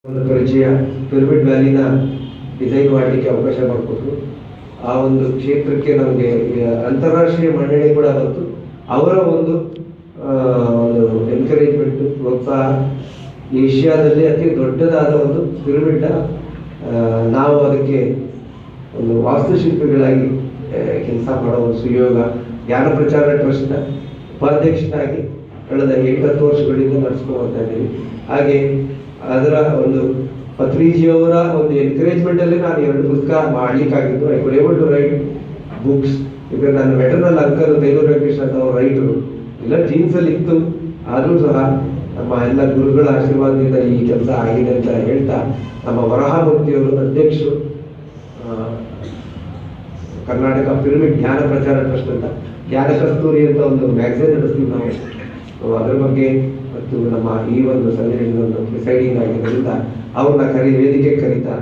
ಒಂದು ಪರಿಚಯ pyramid ವ್ಯಾಲಿನ design ಮಾಡಲಿಕ್ಕೆ ಅವಕಾಶ ಮಾಡಿಕೊಟ್ರು. ಆ ಒಂದು ಕ್ಷೇತ್ರಕ್ಕೆ ನಮಗೆ ಅಂತಾರಾಷ್ಟ್ರೀಯ ಮನ್ನಣೆ ಕೂಡ ಬಂತು. ಅವರ ಒಂದು ಎನ್ಕರೇಜ್ಮೆಂಟ್, ಪ್ರೋತ್ಸಾಹ, ಏಷ್ಯಾದಲ್ಲಿ ಅತಿ ದೊಡ್ಡದಾದ ಒಂದು ಪಿರಮಿಡ್ನ ನಾವು ಅದಕ್ಕೆ ಒಂದು ವಾಸ್ತುಶಿಲ್ಪಿಗಳಾಗಿ ಕೆಲಸ ಮಾಡೋ ಒಂದು ಸುಯೋಗ ಜ್ಞಾನ ಪ್ರಚಾರ ಟ್ರಸ್ಟ್ನ ಉಪಾಧ್ಯಕ್ಷನಾಗಿ ಕಳೆದ 8-10 ವರ್ಷಗಳಿಂದ ನಡೆಸ್ಕೊಂಡು ಹೋಗ್ತಾ ಇದ್ದೀವಿ. ಹಾಗೆ ಅದರ ಒಂದು ಪತ್ರಿಜಿಯವರ ಒಂದು ಎನ್ಕರೇಜ್ಮೆಂಟ್ ಅಲ್ಲಿ ನಾನು 2 ಪುಸ್ತಕ ಮಾಡ್ಲಿಕ್ಕಾಗಿದ್ದು. I could able to write books. ಈಗ ನನ್ನ ಮೆಟರ್ನಲ್ ಅಂಕಲ್ ಬೇಲೂರು ವೆಂಕಟೇಶ್ ಅಂತ ಅವ್ರ ರೈಟರು ಎಲ್ಲ ಜೀನ್ಸ್ ಅಲ್ಲಿ ಇತ್ತು. ಆದರೂ ಸಹ ನಮ್ಮ ಎಲ್ಲ ಗುರುಗಳ ಆಶೀರ್ವಾದದಿಂದ ಈ ಕೆಲಸ ಆಗಿದೆ ಅಂತ ಹೇಳ್ತಾ, ನಮ್ಮ ವರಹಮೂರ್ತಿಯವರು ಅಧ್ಯಕ್ಷರು, ಕರ್ನಾಟಕ ಪಿರಮಿಡ್ ಜ್ಞಾನ ಪ್ರಚಾರ ಟ್ರಸ್ಟ್ ಅಂತ ಜ್ಞಾನ ಕಸ್ತೂರಿ ಅಂತ ಒಂದು ಮ್ಯಾಗಝೈನ್ ನಡೆಸ್ತೀವಿ ನಾವು. ಅದರ ಬಗ್ಗೆ ಮತ್ತು ನಮ್ಮ ಈ ಒಂದು ಸಭೆಯಲ್ಲಿ ಒಂದು ಪ್ರಿಸೈಡಿಂಗ್ ಆಗಿದ್ದರಿಂದ ಅವ್ರನ್ನ ವೇದಿಕೆ ಕರೀತಾ